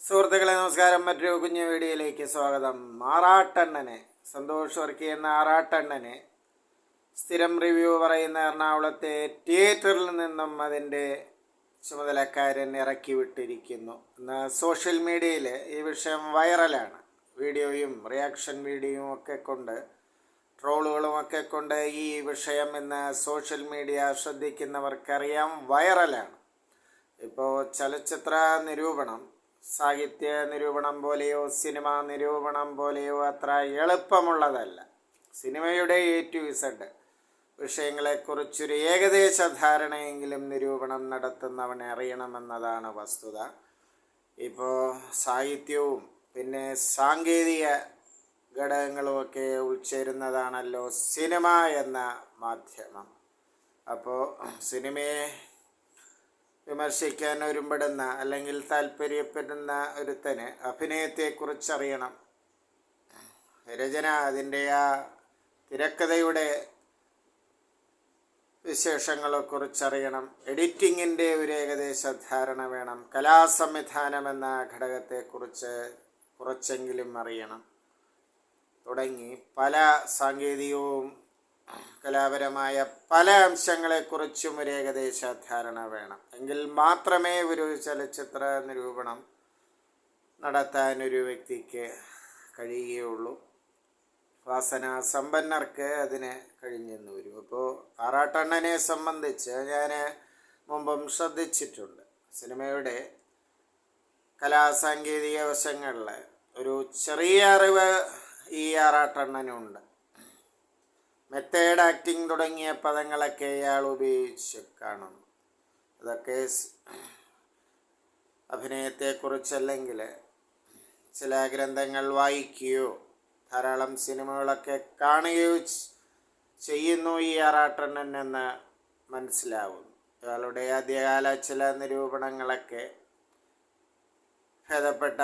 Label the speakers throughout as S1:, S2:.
S1: സുഹൃത്തുക്കളെ നമസ്കാരം. മറ്റൊരു കുഞ്ഞു വീഡിയോയിലേക്ക് സ്വാഗതം. ആറാട്ടണ്ണനെ, സന്തോഷ് വർക്കി എന്ന ആറാട്ടണ്ണനെ സ്ഥിരം റിവ്യൂ പറയുന്ന എറണാകുളത്തെ തിയേറ്ററിൽ നിന്നും അതിൻ്റെ ചുമതലക്കാരൻ ഇറക്കി വിട്ടിരിക്കുന്നു. ഇന്ന് സോഷ്യൽ മീഡിയയിൽ ഈ വിഷയം വൈറലാണ്. വീഡിയോയും റിയാക്ഷൻ വീഡിയോയും ഒക്കെ കൊണ്ട്, ട്രോളുകളും ഒക്കെ കൊണ്ട് ഈ വിഷയം ഇന്ന് സോഷ്യൽ മീഡിയ ശ്രദ്ധിക്കുന്നവർക്കറിയാം വൈറലാണ്. ഇപ്പോൾ ചലച്ചിത്ര നിരൂപണം സാഹിത്യ നിരൂപണം പോലെയോ സിനിമാ നിരൂപണം പോലെയോ അത്ര എളുപ്പമുള്ളതല്ല. സിനിമയുടെ A to Z വിഷയങ്ങളെക്കുറിച്ചൊരു ഏകദേശ ധാരണയെങ്കിലും നിരൂപണം നടത്തുന്നവനെ അറിയണമെന്നതാണ് വസ്തുത. ഇപ്പോൾ സാഹിത്യവും പിന്നെ സാങ്കേതിക ഘടകങ്ങളുമൊക്കെ ഉൾച്ചേരുന്നതാണല്ലോ സിനിമ എന്ന മാധ്യമം. അപ്പോൾ സിനിമയെ വിമർശിക്കാൻ ഒരുമ്പെടുന്ന അല്ലെങ്കിൽ താല്പര്യപ്പെടുന്ന ഒരുത്തന് അഭിനയത്തെക്കുറിച്ചറിയണം, രചന, അതിൻ്റെ ആ തിരക്കഥയുടെ വിശേഷങ്ങളെക്കുറിച്ചറിയണം, എഡിറ്റിങ്ങിൻ്റെ ഒരു ഏകദേശ ധാരണ വേണം, കലാസംവിധാനം എന്ന ഘടകത്തെക്കുറിച്ച് കുറച്ചെങ്കിലും അറിയണം, തുടങ്ങി പല സാങ്കേതികവും കലാപരമായ പല അംശങ്ങളെക്കുറിച്ചും ഒരു ഏകദേശ ധാരണ വേണം. എങ്കിൽ മാത്രമേ ഒരു ചലച്ചിത്ര നിരൂപണം നടത്താൻ ഒരു വ്യക്തിക്ക് കഴിയുകയുള്ളൂ. വാസന സമ്പന്നർക്ക് അതിന് കഴിഞ്ഞെന്ന് വരും. അപ്പോൾ ആറാട്ടണ്ണനെ സംബന്ധിച്ച് ഞാൻ മുമ്പും ശ്രദ്ധിച്ചിട്ടുണ്ട്. സിനിമയുടെ കലാസാങ്കേതിക വശങ്ങളിൽ ഒരു ചെറിയ അറിവ് ഈ ആറാട്ടണ്ണനുണ്ട്. മെത്തേഡ് ആക്ടിങ് തുടങ്ങിയ പദങ്ങളൊക്കെ ഇയാൾ ഉപയോഗിച്ച് കാണുന്നു. അതൊക്കെ അഭിനയത്തെക്കുറിച്ചല്ലെങ്കിൽ ചില ഗ്രന്ഥങ്ങൾ വായിക്കുകയോ ധാരാളം സിനിമകളൊക്കെ കാണുകയോ ചെയ്യുന്നു ഈ ആറാട്ടണ്ണൻ എന്ന് മനസ്സിലാവുന്നു. ഇയാളുടെ ആദ്യകാല ചില നിരൂപണങ്ങളൊക്കെ ഭേദപ്പെട്ട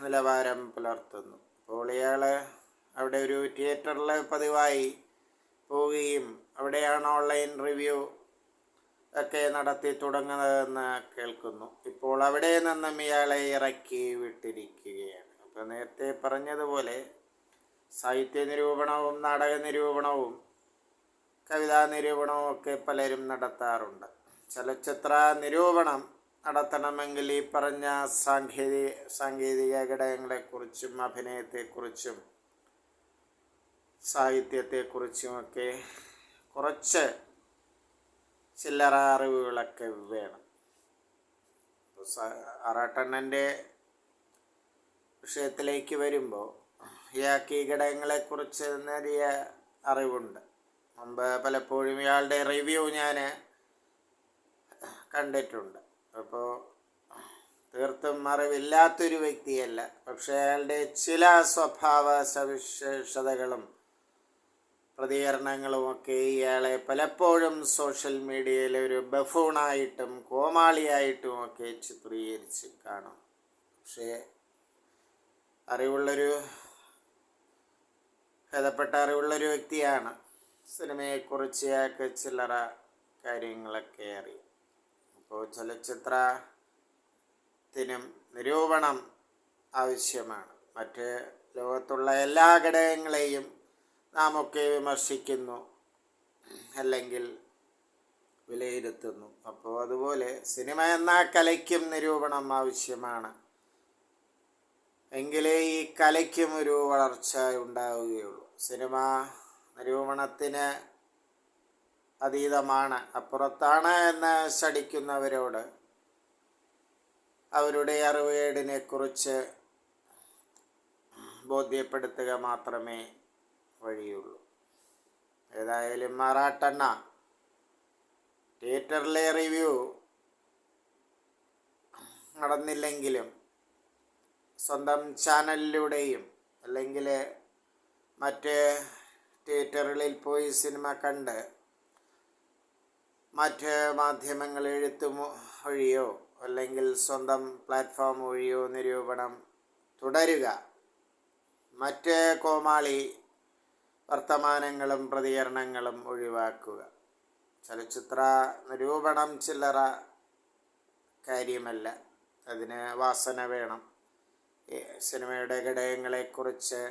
S1: നിലവാരം പുലർത്തുന്നു. അപ്പോൾ ഇയാൾ അവിടെ ഒരു തിയേറ്ററിൽ പതിവായി പോവുകയും അവിടെയാണ് ഓൺലൈൻ റിവ്യൂ ഒക്കെ നടത്തി തുടങ്ങുന്നതെന്ന് കേൾക്കുന്നു. ഇപ്പോൾ അവിടെ നിന്നും ഇയാളെ ഇറക്കി വിട്ടിരിക്കുകയാണ്. അപ്പോൾ നേരത്തെ പറഞ്ഞതുപോലെ സാഹിത്യ നിരൂപണവും നാടക നിരൂപണവും കവിതാ നിരൂപണവും ഒക്കെ പലരും നടത്താറുണ്ട്. ചലച്ചിത്ര നിരൂപണം നടത്തണമെങ്കിൽ ഈ പറഞ്ഞ സാങ്കേതിക ഘടകങ്ങളെക്കുറിച്ചും അഭിനയത്തെക്കുറിച്ചും സാഹിത്യത്തെക്കുറിച്ചുമൊക്കെ കുറച്ച് ചില്ലറ അറിവുകളൊക്കെ വേണം. ആറാട്ടണ്ണൻ്റെ വിഷയത്തിലേക്ക് വരുമ്പോൾ ഇയാൾക്ക് ഈ ഘടകങ്ങളെക്കുറിച്ച് നേരിയ അറിവുണ്ട്. മുമ്പ് പലപ്പോഴും ഇയാളുടെ റിവ്യൂ ഞാൻ കണ്ടിട്ടുണ്ട്. അപ്പോൾ തീർത്തും അറിവില്ലാത്തൊരു വ്യക്തിയല്ല. പക്ഷേ അയാളുടെ ചില സ്വഭാവ സവിശേഷതകളും പ്രതികരണങ്ങളുമൊക്കെ ഇയാളെ പലപ്പോഴും സോഷ്യൽ മീഡിയയിൽ ഒരു ബഫൂണായിട്ടും കോമാളിയായിട്ടുമൊക്കെ ചിത്രീകരിച്ച് കാണും. പക്ഷേ ഭേദപ്പെട്ട അറിവുള്ളൊരു വ്യക്തിയാണ്. സിനിമയെക്കുറിച്ച് ഇയാൾക്ക് ചില്ലറ കാര്യങ്ങളൊക്കെ അറിയാം. അപ്പോൾ ചലച്ചിത്രത്തിനും നിരൂപണം ആവശ്യമാണ്. മറ്റ് ലോകത്തുള്ള എല്ലാ ഘടകങ്ങളെയും നാം ഒക്കെ വിമർശിക്കുന്നു അല്ലെങ്കിൽ വിലയിരുത്തുന്നു. അപ്പോൾ അതുപോലെ സിനിമ എന്ന കലയ്ക്കും നിരൂപണം ആവശ്യമാണ്. എങ്കിലേ ഈ കലയ്ക്കും ഒരു വളർച്ച ഉണ്ടാവുകയുള്ളൂ. സിനിമ നിരൂപണത്തിന് അതീതമാണ്, അപ്പുറത്താണ് എന്ന് ശഠിക്കുന്നവരോട് അവരുടെ അറിവുകേടിനെക്കുറിച്ച് ബോധ്യപ്പെടുത്തുക മാത്രമേ വഴിയുള്ളൂ. ഏതായാലും ആറാട്ടണ്ണ തിയേറ്ററിലെ റിവ്യൂ നടന്നില്ലെങ്കിലും സ്വന്തം ചാനലിലൂടെയും അല്ലെങ്കിൽ മറ്റ് തിയേറ്ററുകളിൽ പോയി സിനിമ കണ്ട് മറ്റ് മാധ്യമങ്ങൾ എഴുത്തു വഴിയോ അല്ലെങ്കിൽ സ്വന്തം പ്ലാറ്റ്ഫോം വഴിയോ നിരൂപണം തുടരുക. മറ്റ് കോമാളി വർത്തമാനങ്ങളും പ്രതികരണങ്ങളും ഒഴിവാക്കുക. ചലച്ചിത്ര നിരൂപണം ചില്ലറ കാര്യമല്ല. അതിന് വാസന വേണം, ഈ സിനിമയുടെ ഘടകങ്ങളെക്കുറിച്ച്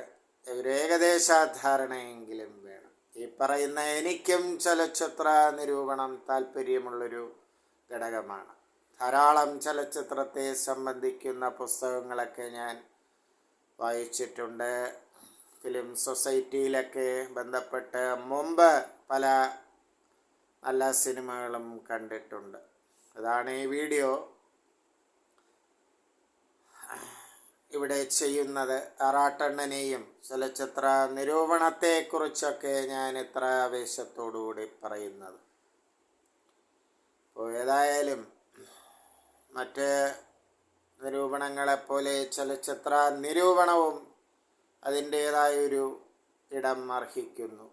S1: ഒരു ഏകദേശ ധാരണയെങ്കിലും വേണം. ഈ പറയുന്ന എനിക്കും ചലച്ചിത്ര നിരൂപണം താല്പര്യമുള്ളൊരു ഘടകമാണ്. ധാരാളം ചലച്ചിത്രത്തെ സംബന്ധിക്കുന്ന പുസ്തകങ്ങളൊക്കെ ഞാൻ വായിച്ചിട്ടുണ്ട്. ഫിലിം സൊസൈറ്റിയിലൊക്കെ ബന്ധപ്പെട്ട് മുമ്പ് പല നല്ല സിനിമകളും കണ്ടിട്ടുണ്ട്. അതാണ് ഈ വീഡിയോ ഇവിടെ ചെയ്യുന്നത്. ആറാട്ടണ്ണനെയും ചലച്ചിത്ര നിരൂപണത്തെക്കുറിച്ചൊക്കെ ഞാൻ ഇത്ര ആവേശത്തോടുകൂടി പറയുന്നത്. അപ്പോൾ ഏതായാലും മറ്റ് നിരൂപണങ്ങളെപ്പോലെ ചലച്ചിത്ര നിരൂപണവും അതിൻ്റേതായൊരു ഇടം അർഹിക്കുന്നു.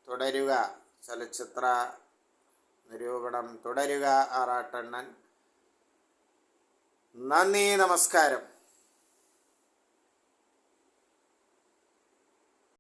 S1: തുടരുക, ചലച്ചിത്ര നിരൂപണം തുടരുക ആറാട്ടണ്ണൻ. നന്ദി, നമസ്കാരം.